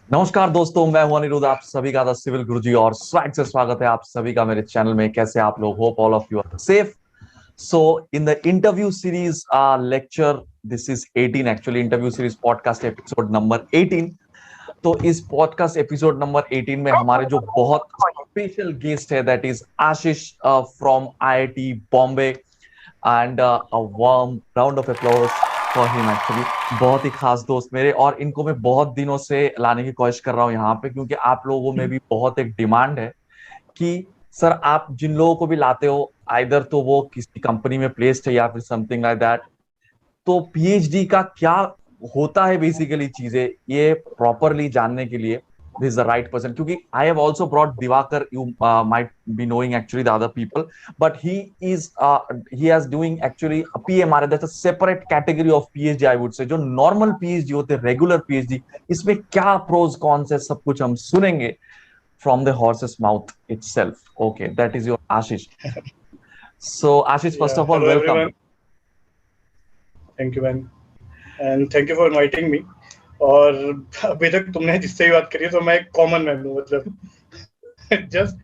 नमस्कार दोस्तों, मैं हूं अनिरुद्ध। आप सभी का द सिविल गुरुजी और स्वैग से स्वागत है आप सभी का मेरे चैनल में। कैसे आप लोग? Hope all of you are safe. So in the interview series lecture, this is 18 actually, interview series podcast episode number 18। तो इस पॉडकास्ट एपिसोड नंबर 18 में हमारे जो बहुत स्पेशल गेस्ट है, that is Ashish from IIT Bombay. And a warm round of applause for him actually. बहुत ही खास दोस्त मेरे, और इनको मैं बहुत दिनों से लाने की कोशिश कर रहा हूँ यहाँ पे, क्योंकि आप लोगों में भी बहुत एक डिमांड है कि सर आप जिन लोगों को भी लाते हो, आइदर तो वो किसी कंपनी में प्लेस्ड है या फिर समथिंग लाइक दैट, तो पीएचडी का क्या होता है बेसिकली चीजें, ये प्रॉपरली जानने के लिए this is the right person. क्योंकि I have also brought Diwakar, you might be knowing actually the other people, but he has doing actually PMR, that's a separate category of PhD I would say. जो normal PhD होते हैं, regular PhD, इसमें क्या pros cons है, सब कुछ हम सुनेंगे from the horses mouth itself. Okay, that is your Ashish. So Ashish, first of all hello welcome. Everyone, thank you man and thank you for inviting me. और अभी तक तुमने जिससे भी बात करी है तो मैं एक कॉमन मैन हूँ, मतलब जस्ट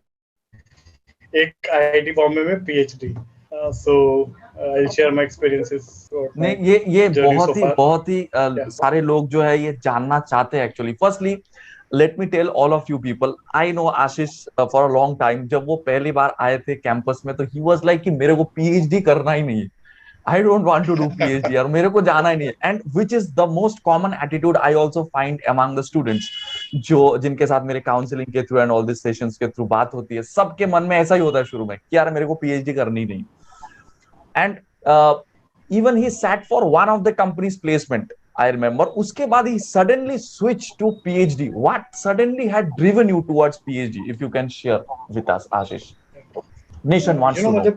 एक आईआईटी बॉम्बे में PhD. So I will share my experiences about नहीं, माय ये जर्नी सो फार। बहुत ही या सारे लोग जो है ये जानना चाहते हैं actually. Firstly let me tell all of you people, I know Ashish for a long time. जब वो पहली बार आए थे कैंपस में तो ही वाज लाइक कि मेरे को पीएचडी करना ही नहीं है, I don't want to do PhD, और मेरे को जाना ही नहीं है। And which is the most common attitude I also find among the students, जो जिनके साथ मेरे काउंसलिंग के through and all this sessions के थ्रू बात होती है, सबके मन में ऐसा ही होता है शुरू में कि यार मेरे को पीएचडी करनी नहीं। And even he sat for one of the company's placement, I remember. Uske baad he suddenly switched to PhD. What suddenly had driven you towards PhD, if you can share with us, Ashish? Nation you wants no to know. मतलब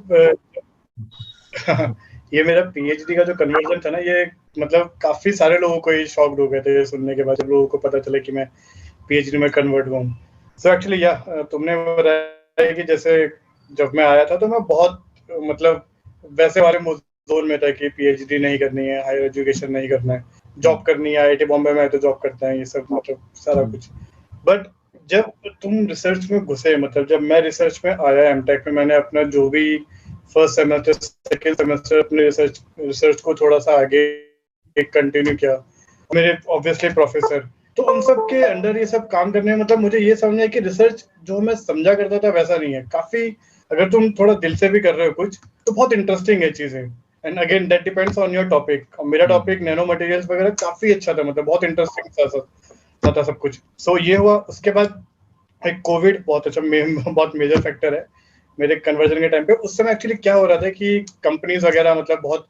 ये मेरा PhD का जो conversion था ना, ये मतलब काफी सारे लोगों को ही शॉक्ड हो गए थे सुनने के बाद, जब लोगों को पता चला कि मैं पीएचडी में कन्वर्ट हुआ हूँ। सो एक्चुअली या तुमने बताया कि जैसे जब मैं आया था तो मैं बहुत मतलब वैसे वाले जोन में था कि पीएचडी नहीं करनी है, हायर एजुकेशन नहीं करना है, जॉब करनी है, आईआईटी बॉम्बे में है तो जॉब करते हैं, ये सब मतलब सारा कुछ। बट जब तुम रिसर्च में घुसे, मतलब जब मैं रिसर्च में आया एमटेक में, मैंने अपना जो भी फर्स्ट सेमेस्टर सेकेंड सेमेस्टर अपने रिसर्च को थोड़ा सा आगे कंटिन्यू किया, मेरे ऑब्वियसली प्रोफेसर, तो उन सब के अंडर ये सब काम करने में मतलब मुझे ये समझा कि रिसर्च जो मैं समझा करता था वैसा नहीं है। काफी अगर तुम थोड़ा दिल से भी कर रहे हो कुछ तो बहुत इंटरेस्टिंग है चीजें। And again that depends on your topic. मेरा टॉपिक नैनो मटेरियल्स वगैरह काफी अच्छा था, मतलब बहुत इंटरेस्टिंग था सब कुछ। सो ये हुआ। उसके बाद एक कोविड बहुत अच्छा बहुत मेजर फैक्टर है मेरे कन्वर्जन के टाइम पे। उस समय एक्चुअली क्या हो रहा था कि कंपनीज वगैरह मतलब बहुत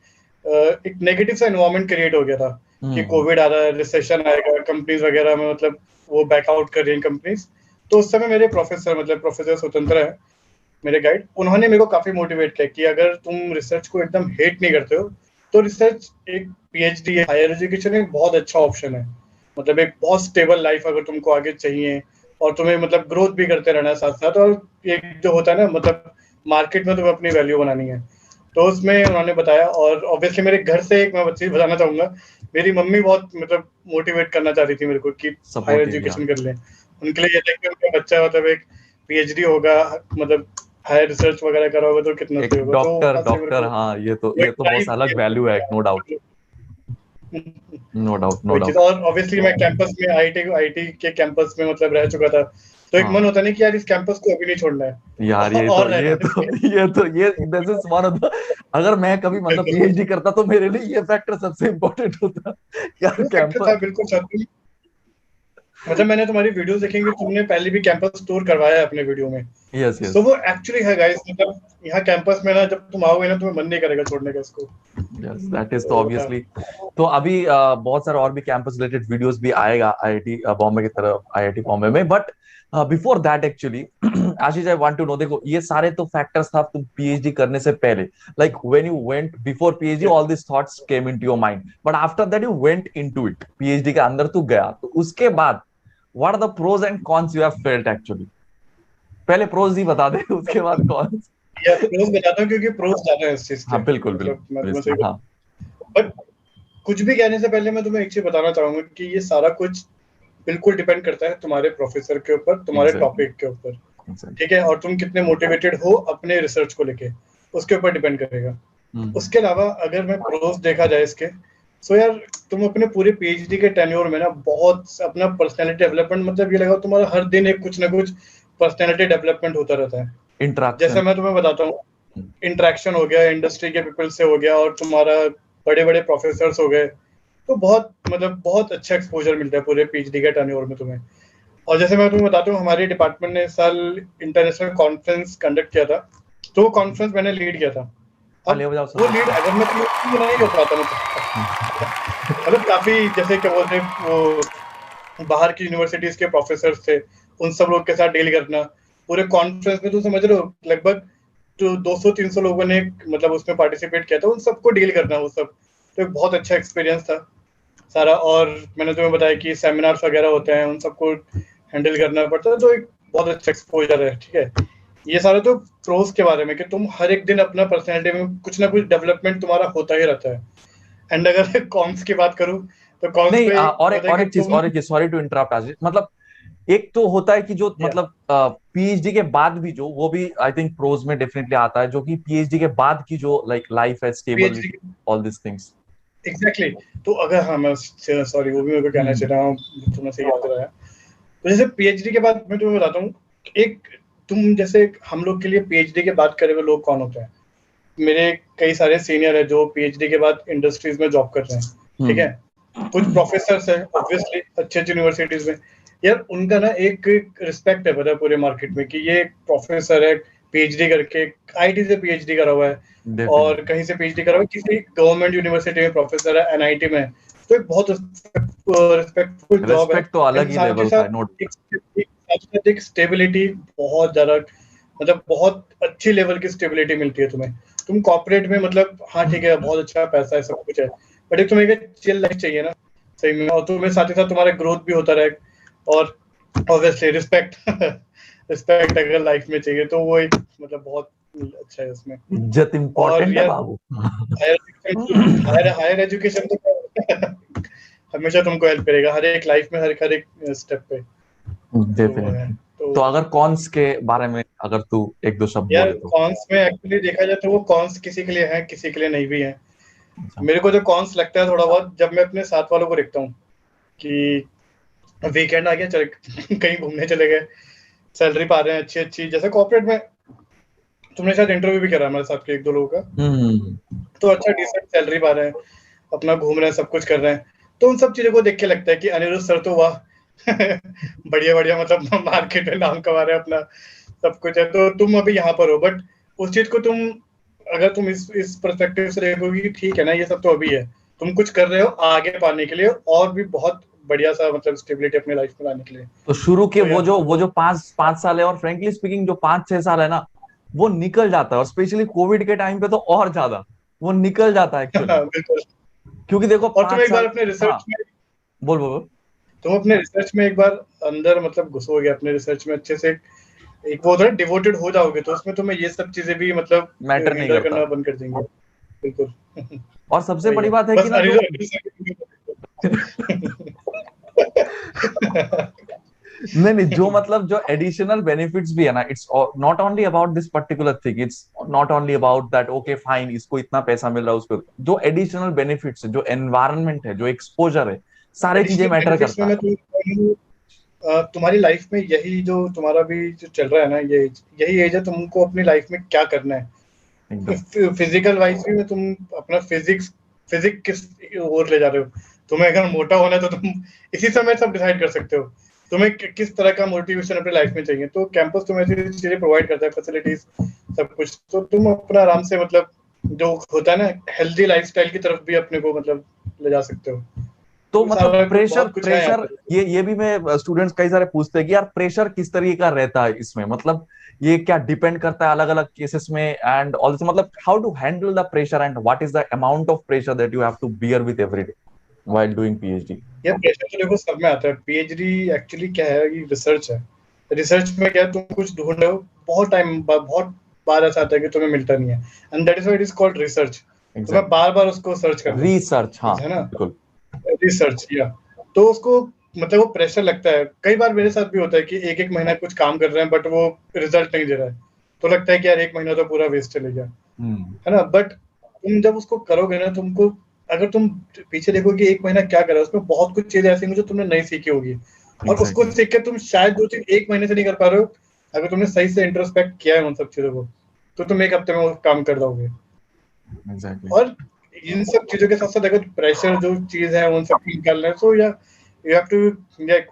एक नेगेटिव सा एनवायरनमेंट क्रिएट हो गया था कि कोविड आ रहा है, रिसेशन आएगा, कंपनीज वगैरह में मतलब वो बैकआउट कर रही हैं कंपनीज। तो उस समय मेरे प्रोफेसर, मतलब प्रोफेसर स्वतंत्र है मेरे गाइड, उन्होंने मेरे को काफी मोटिवेट किया कि अगर तुम रिसर्च को एकदम हेट नहीं करते हो तो रिसर्च एक पीएचडी हायर एजुकेशन एक बहुत अच्छा ऑप्शन है। मतलब एक बहुत स्टेबल लाइफ अगर तुमको आगे चाहिए और तुम्हें मतलब ग्रोथ भी करते रहना है साथ साथ, और एक जो होता है ना मतलब मार्केट में तुम्हें अपनी वैल्यू बनानी है, तो उसमें उन्होंने बताया। और ऑब्वियसली मेरे घर से एक मैं चीज बताना चाहूंगा, मेरी मम्मी बहुत मतलब मोटिवेट करना चाह रही थी मेरे को कि हायर सपोर्टिव या एजुकेशन कर ले। उनके लिए ये था कि उनका बच्चा मतलब एक पीएचडी होगा, मतलब हायर रिसर्च वगैरह करा होगा तो कितना एक सही होगा। तो डॉक्टर वहां से मेरे डॉक्टर, को हाँ, ये तो वो एक बहुत अलग वैल्यू है, no doubt. Drive. No doubt, no वही चीज। डाउट। और ऑब्वियसली मैं कैंपस में आईटी के कैंपस में मतलब रह चुका था, तो एक मन हाँ होता नहीं कि यार इस कैंपस को अभी नहीं छोड़ना यार, है और रहना है। ये this is one of the, अगर मैं कभी मतलब पीएचडी करता तो मेरे लिए ये फैक्टर सबसे इंपॉर्टेंट होता। यार वो फैक्टर कैंपस। था बिल्कुल सच। मतलब मैंने तुम्हारी वीडियोस देखी कि तुमने पहले भी कैंपस टूर करवाया है अपने वीडियो में। यस तो यस वो एक्चुअली है गाइस, मतलब यहाँ कैंपस में ना जब तुम आओगे ना तुम्हें मन नहीं करेगा छोड़ने का इसको। यस, दैट इज तो तो ऑब्वियसली। तो अभी बहुत सारे और भी कैंपस रिलेटेड वीडियोस भी आएगा आईआईटी बॉम्बे की तरफ, आईआईटी बॉम्बे में। But before that actually Ashish, I want to know, देखो ये सारे तो फैक्टर्स था तुम पीएचडी करने से पहले, like when you went before PhD all this thoughts came into your mind, but after that you went into it, PhD के अंदर तू गया, तो उसके बाद what are the pros and cons you have felt actually? पहले pros ही बता दे, उसके बाद कॉन्स। या प्रोज बताता हूँ क्योंकि प्रोज ज्यादा है इस चीज के, हाँ बिल्कुल मतलब बिल्कुल मैं तुम्हें प्लीज, सही हाँ। बट कुछ भी कहने से पहले मैं तुम्हें एक चीज बताना चाहूंगा कि ये सारा कुछ बिल्कुल डिपेंड करता है तुम्हारे प्रोफेसर के ऊपर, तुम्हारे Exactly. टॉपिक के ऊपर, Exactly. ठीक है, और तुम कितने मोटिवेटेड हो अपने रिसर्च को लेके, उसके ऊपर डिपेंड करेगा। उसके अलावा अगर मैं प्रोस देखा जाए इसके, सो यार तुम अपने पूरे पीएचडी के टेन्योर में ना बहुत अपना पर्सनालिटी डेवलपमेंट, मतलब ये लगाओ तुम्हारा हर दिन एक कुछ ना कुछ पर्सनालिटी डेवलपमेंट होता रहता है। इंटरेक्शन, जैसे मैं तुम्हें बताता हूँ, इंटरेक्शन हो गया, इंडस्ट्री के पीपल से हो गया, और तुम्हारा बड़े बड़े प्रोफेसर्स हो गए, तो बहुत मतलब बहुत अच्छा एक्सपोजर मिलता है पूरे पीएचडी के टेन्योर में तुम्हें। और जैसे मैं तुम्हें बताता हूँ, हमारे डिपार्टमेंट ने इस साल इंटरनेशनल कॉन्फ्रेंस कंडक्ट किया था, तो वो कॉन्फ्रेंस मैंने लीड किया था। अब वो लीड अगर मैं नहीं कर पाता, मतलब काफी जैसे क्या बोलते हैं, वो बाहर की यूनिवर्सिटीज के प्रोफेसर थे, उन सब लोग के साथ डील करना पूरे कॉन्फ्रेंस में, तो समझ रहे हो लगभग जो 200-300 लोगों ने मतलब उसमें पार्टिसिपेट किया था, उन सबको डील करना, वो सब तो एक बहुत अच्छा एक्सपीरियंस था सारा। और मैंने तुम्हें बताया कि सेमिनार्स वगैरह होते हैं, उन सबको हैंडल करना पड़ता है, तो एक बहुत अच्छा एक्सपोजर है, ठीक है। ये सारा तो प्रोस के बारे में कि तुम हर एक दिन अपना पर्सनैलिटी में कुछ ना कुछ डेवलपमेंट तुम्हारा होता ही रहता है। एंड अगर कॉन्स की बात करूं तो कॉन्स नहीं, पे और एक चीज, सॉरी टू इंटरप्ट आशीष, मतलब एक तो होता है कि जो मतलब पीएचडी के बाद भी जो वो भी आई थिंक प्रोज में डेफिनेटली आता है, जो कि पीएचडी के बाद की जो लाइक लाइफ है, stability, all this things. Exactly. तो अगर हाँ मैं सॉरी वो भी मेरे को कहना चाह रहा हूँ, तुमने सही याद कराया। तो जैसे पीएचडी के बाद मैं तुम्हें बताता हूँ, एक तुम जैसे हम लोग के लिए पीएचडी के बाद करे हुए लोग कौन होते हैं, मेरे कई सारे सीनियर है जो पीएचडी के बाद इंडस्ट्रीज में जॉब कर रहे हैं, ठीक है। कुछ प्रोफेसर है ऑब्वियसली अच्छे अच्छे यूनिवर्सिटीज में, यार उनका ना एक रिस्पेक्ट है पता है पूरे मार्केट में कि ये प्रोफेसर है, पीएचडी करके आईटी से पीएचडी करा हुआ है, और कहीं से पीएचडी करा हुआ है, किसी गवर्नमेंट यूनिवर्सिटी में प्रोफेसर है, एनआईटी में, तो एक बहुत रिस्पेक्टफुल जॉब है। रिस्पेक्ट तो अलग ही लेवल का है, नोट। एक स्टेबिलिटी बहुत ज्यादा, मतलब बहुत अच्छी लेवल की स्टेबिलिटी मिलती है तुम्हें। तुम कॉर्पोरेट में मतलब हाँ ठीक है बहुत अच्छा पैसा है, सब कुछ है, बट एक तुम्हें एक चिल लाइफ चाहिए ना सही में, और तुम्हें साथ ही साथ तुम्हारा ग्रोथ भी होता रहे, और ऑब्वियसली रिस्पेक्ट रिस्पेक्ट अगर लाइफ में चाहिए तो वो एक मतलब बहुत अच्छा है उसमें। इज्जत इंपॉर्टेंट है बाबू। हायर एजुकेशन तो हमेशा तुमको हेल्प करेगा हर एक लाइफ में, हर एक स्टेप पे। डेफिनेटली। तो अगर कॉन्स के बारे में अगर तू एक दो शब्द बोले तो। कॉन्स में एक्चुअली देखा जाए तो वो कॉन्स किसी के लिए है, किसी के लिए नहीं भी है। मेरे को जो कॉन्स लगता है थोड़ा बहुत, जब मैं अपने साथ वालों को देखता हूँ कि वीकेंड आ गया, चल कहीं घूमने चले गए, सैलरी पा रहे हैं अच्छी अच्छी, जैसे कॉर्पोरेट में तुमने शायद इंटरव्यू भी करा हमारे साथ के एक दो लोगों का, तो अच्छा डिसेंट सैलरी पा रहे हैं, अपना घूम रहे हैं, सब कुछ कर रहे हैं, तो उन सब चीजों को देख के लगता है कि अनिरुद्ध सर तो वाह बढ़िया बढ़िया, मतलब मार्केट में नाम कमा रहे हैं, अपना सब कुछ है, तो तुम अभी यहाँ पर हो। बट उस चीज को तुम अगर तुम इस पर्सपेक्टिव से देखोगे कि ठीक है ना, ये सब तो अभी है, तुम कुछ कर रहे हो आगे पाने के लिए, और भी बहुत बढ़िया सा मतलब स्टेबिलिटी अपनी लाइफ में लाने के लिए। तो शुरू के वो जो पांच साल है, और फ्रेंकली स्पीकिंग जो 5-6 साल है ना, वो निकल जाता है, और स्पेशली कोविड के टाइम पे तो और ज्यादा वो निकल जाता है एक्चुअली। बिल्कुल। क्योंकि देखो और तुम एक बार अपने रिसर्च में बोल तुम अपने रिसर्च में एक बार अंदर मतलब घुसोगे अपने रिसर्च में अच्छे से, एक वो थोड़ा डिवोटेड हो जाओगे, तो उसमें तुम्हें ये सब चीजें भी मतलब मैटर नहीं करना बंद कर देंगे। बिल्कुल। और सबसे बड़ी बात है कि ना नहीं जो मतलब जो एडिशनल बेनिफिट्स भी है ना, it's not only about this particular thing, it's not only about that okay fine इसको इतना पैसा मिल रहा है, उसको जो एडिशनल बेनिफिट्स है, जो एनवायरनमेंट है, जो एक्सपोजर है, सारी चीजें मैटर करता है। तुम्हारी लाइफ में यही जो तुम्हारा भी जो चल रहा है ना, यही एज है तुमको अपनी लाइफ में क्या करना है। फिजिकल वाइज भी में तुम अपना फिजिक्स किस ओर ले जा रहे हो, तुम्हें अगर मोटा होना है तो तुम इसी समय सब डिसाइड कर सकते हो तुम्हें किस तरह का मोटिवेशन अपनी लाइफ में चाहिए, तो कैंपस तुम्हें ऐसी चीजें प्रोवाइड करता है, फैसिलिटीज सब कुछ, तो तुम अपना आराम से मतलब जो होता है ना हेल्दी लाइफस्टाइल की तरफ भी अपने को मतलब ले जा सकते हो। तो मतलब प्रेशर ये भी मैं स्टूडेंट्स कई सारे पूछते हैं कि यार प्रेशर किस तरीके का रहता है इसमें, मतलब ये क्या डिपेंड करता है अलग अलग केसेस में, एंड ऑल्सो मतलब how to handle the pressure and what is the amount of pressure that you have to bear with every day while doing PhD. ये प्रेशर तो देखो सब में आता है। पीएचडी एक्चुअली क्या है, ये रिसर्च है। रिसर्च में क्या है, तुम कुछ ढूंढ रहे हो, बहुत बार ऐसा आता है कि तुम्हें मिलता नहीं है, and that is why it is called research. तुम्हें बार बार उसको सर्च करना रिसर्च, हाँ है ना, बिल्कुल रिसर्च या तो उसको मतलब वो प्रेशर लगता है। कई बार मेरे साथ भी होता है कि एक एक महीना कुछ काम कर रहे हैं बट वो रिजल्ट नहीं दे रहा है, तो लगता है कि यार एक महीना तो पूरा वेस्ट चले गया, है ना। बट तुम जब उसको करोगे ना, तुमको अगर तुम पीछे देखोगे एक महीना क्या करा, उसमें बहुत कुछ चीजें ऐसी होंगी जो तुमने नहीं सीखी होगी, और उसको सीख के तुम शायद जो चीज एक महीने से नहीं कर पा रहे हो, अगर तुमने सही से इंट्रोस्पेक्ट किया है उन सब चीजों को, तो तुम एक हफ्ते में वो काम कर दोगे। और इन सब चीजों के साथ साथ अगर प्रेशर जो चीज है उन सब निकालना है, तो या यू हैव टू,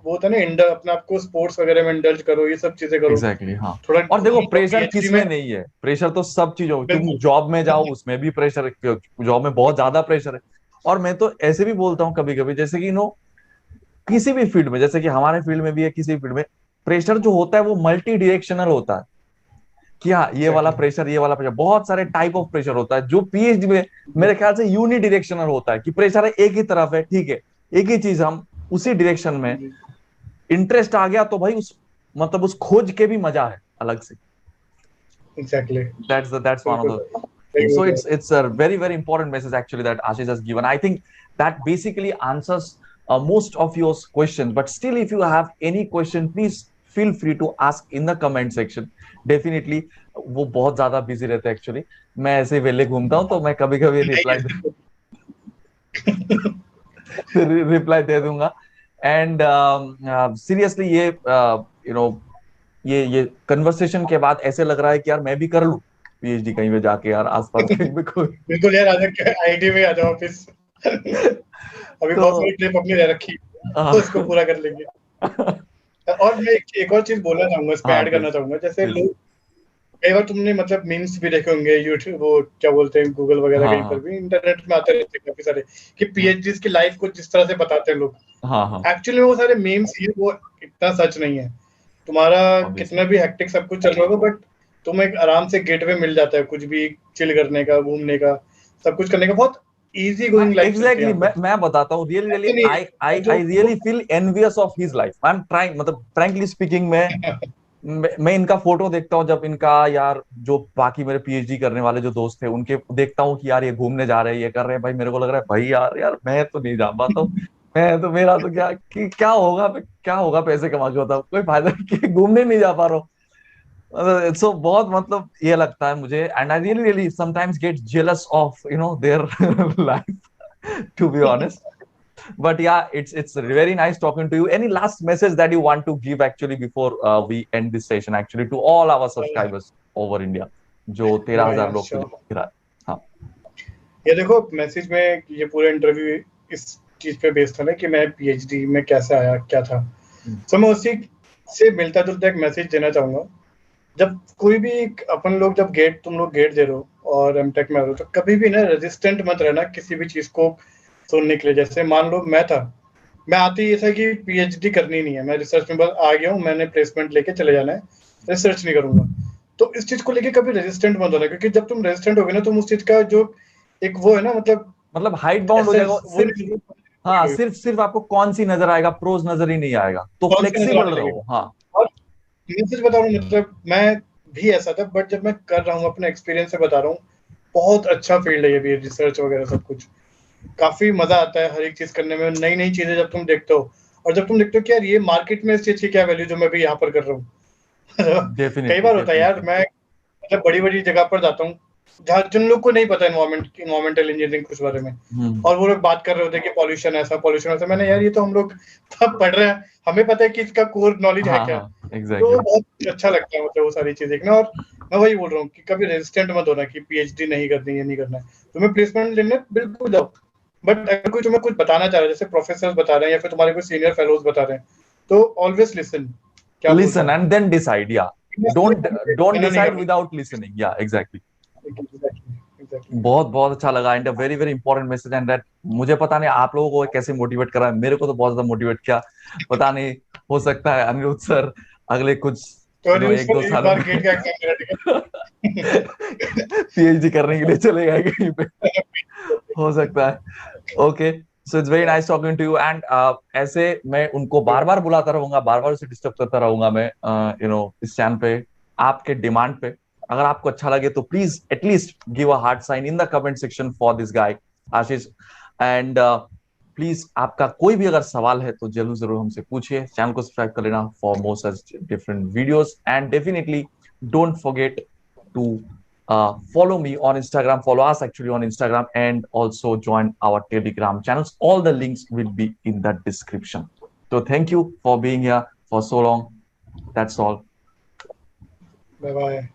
वो होता है ना, इंडर अपने आप को स्पोर्ट्स वगैरह में इंडल्ज करो, ये सब चीजें करो। एग्जैक्टली हाँ। थोड़ा और देखो प्रेशर PhD किस में नहीं है, प्रेशर तो सब चीजों, तुम बिल्कुल जॉब में जाओ उसमें भी प्रेशर है, जॉब में बहुत ज्यादा प्रेशर है। और मैं तो ऐसे भी बोलता हूँ कभी कभी, जैसे कि किसी भी फील्ड में, जैसे कि हमारे फील्ड में भी है, किसी भी फील्ड में प्रेशर जो होता है वो मल्टी डायरेक्शनल होता है। कि हाँ ये वाला exactly. प्रेशर, ये वाला प्रेशर, बहुत सारे टाइप ऑफ प्रेशर होता है। जो पीएचडी में मेरे ख्याल से यूनि डायरेक्शनल होता है, कि प्रेशर है एक ही तरफ है, ठीक है, एक ही चीज, हम उसी डायरेक्शन में इंटरेस्ट आ गया तो भाई उस मतलब उस खोज के भी मजा है अलग से। Exactly. That's one of the things. So it's a very important message actually that Ashish has given. I think that basically answers most of your questions. But still, if you have any question, please feel free to ask in the comment section. Definitely, वो बहुत ज्यादा busy रहते हैं actually. मैं ऐसे वेले घूमता हूँ तो मैं कभी कभी रिप्लाई दे दूंगा। एंड सीरियसली ये यू नो ये कन्वर्सेशन के बाद ऐसे लग रहा है कि यार मैं भी कर लूं पीएचडी कहीं पे जाके, यार आसपास कहीं पे कोई। बिल्कुल यार, आजा आईटी में आ जाओ ऑफिस। अभी तो बहुत सारी ट्रिप अपनी रह रखी, तो उसको पूरा कर लेंगे। और मैं एक और चीज बोलना चाहूंगा, इसमें हाँ ऐड करना प्लीज चाहूंगा। जैसे प्लीज। लोग, कई बार तुमने मतलब मीम्स भी देखे होंगे यूट्यूब, वो क्या बोलते हैं, गूगल वगैरह, हाँ कहीं पर हाँ भी इंटरनेट में आते रहते हैं काफी सारे, कि पीएचडीज की लाइफ को जिस तरह से बताते हैं लोग, हाँ हाँ एक्चुअली वो सारे मीम्स ही, वो इतना सच नहीं है। तुम्हारा ऑब्वियसली। कितना भी हेक्टिक सब कुछ चल रहा होगा, बट तुम्हें एक आराम से गेटवे मिल जाता है, कुछ भी चिल करने का, घूमने का, सब कुछ करने का, बहुत इजी गोइंग लाइफ चलती है एग्जैक्टली यहाँ पे। मैं बताता हूँ, रियली रियली ऐसा नहीं आई है आई जो I really feel envious of his life. I am trying, मतलब फ्रैंकली स्पीकिंग, मैं इनका फोटो देखता हूँ, जब इनका यार जो बाकी मेरे पीएचडी करने वाले जो दोस्त थे उनके देखता हूँ कि यार ये घूमने जा रहे हैं, ये कर रहे हैं, भाई मेरे को लग रहा है भाई यार यार मैं तो नहीं जा पाता हूँ। मैं तो, मेरा तो क्या होगा, क्या होगा पैसे कमा के, होता कोई फायदा नहीं कि घूमने नहीं जा पा रहा हूँ। सो बहुत मतलब ये लगता है मुझे, and I really really sometimes get jealous of their life, to be honest. But yeah, it's very nice talking to you. Any last message that you want to give actually before we end this session actually to all our subscribers over India, जो 13,000 लोग को जो देख रहा है? हाँ ये देखो, मैसेज में ये पूरा इंटरव्यू इस चीज पे बेस्ड था ना, कि मैं पीएचडी में कैसे आया, क्या था। तो मैं उसी से मिलता जुलता एक मैसेज देना चाहूंगा। जब कोई भी अपन लोग, जब तुम लोग गेट दे रहे हो और एमटेक में आ रहे हो, तो कभी भी ना रेजिस्टेंट मत रहना किसी भी चीज को सुनने के लिए। जैसे मान लो मैं आती ही ऐसा कि पीएचडी करनी नहीं है, मैं रिसर्च में बस आ गया हूँ, मैंने प्लेसमेंट लेके चले जाना है, रिसर्च नहीं करूंगा। तो इस चीज को लेके कभी रेजिस्टेंट मत होना, क्योंकि जब तुम रेजिस्टेंट होगे ना, तुम उस चीज का जो एक वो है ना, मतलब हाइट बाउंड हो जाएगा एसेंस वो सिर्फ। नहीं, हाँ सिर्फ आपको कौन सी नजर आएगा, प्रोज नजर ही नहीं आएगा, तो कौन से नजर फ्लेक्सिबल आने रहो। लगेगा। हाँ और मैं सच बता रहा हूँ, मतलब मैं भी ऐसा था, बट जब मैं कर रहा हूँ, अपने एक्सपीरियंस से बता रहा हूँ, बहुत अच्छा फील्ड है ये भी, रिसर्च वगैरह सब कुछ। काफी मजा आता है हर एक चीज करने में, नई नई चीजें जब तुम देखते हो, और जब तुम देखते हो कि यार ये मार्केट में इस चीज की क्या वैल्यू जो मैं भी यहाँ पर कर रहा हूँ। कई डेफिनेटली बार होता है यार, डेफिनेटली। मैं मतलब बड़ी बड़ी जगह पर जाता हूँ, जहाँ जिन लोग को नहीं पता इन्वायरमेंटल इंजीनियरिंग कुछ बारे में, और वो लोग बात कर रहे होते हैं कि पॉल्यूशन ऐसा, पॉल्यूशन ऐसा। मैंने, यार ये तो हम लोग सब पढ़ रहे हैं, हमें पता है कि इसका कोर नॉलेज है हाँ क्या। हाँ तो एग्जैक्टली। बहुत अच्छा लगता है, मतलब वो सारी चीज देखना। और मैं वही बोल रहा हूँ कि कभी रेजिस्टेंट मत होना कि पीएचडी नहीं करनी, ये नहीं करना है। तुम्हें प्लेसमेंट लेने बिल्कुल जाओ, बट अगर कोई तुम्हें कुछ बताना चाह रहा है, जैसे प्रोफेसर बता रहे हैं या फिर तुम्हारे कोई सीनियर फेलोज बता रहे हैं, तो ऑलवेज लिसन, क्या बोल रहे लिसन एंड देन डिसाइड, या डोंट नहीं डिसाइड करना। विदाउट लिसनिंग, या एग्जैक्टली। एग्जैक्टली। बहुत बहुत अच्छा लगा, and very very important message, and that मुझे पता नहीं आप लोगों को कैसे मोटिवेट करा है, मेरे को तो बहुत ज्यादा मोटिवेट किया। पता नहीं, हो सकता है अनिरुद्ध सर अगले कुछ तो एक दो इस सालों बार में गेट का एग्जाम देना, ठीक है। पीएचडी करने के लिए चले गए कहीं पे, हो सकता है। Okay, so it's very nice talking to you, and ऐसे मैं उनको बार बार बुलाता रहूंगा, बार बार उसे डिस्टर्ब करता रहूंगा मैं, इस चैनल पे आपके डिमांड पे। अगर आपको अच्छा लगे तो please at least give a heart sign in the comment section for this guy Ashish, and please आपका कोई भी अगर सवाल है तो जरूर जरूर हमसे पूछिए। चैनल को सब्सक्राइब कर लेना for more such different videos, and definitely don't forget to follow me on Instagram, follow us actually on Instagram, and also join our Telegram channels. All the links will be in the description. So thank you for being here for so long. That's all. Bye bye.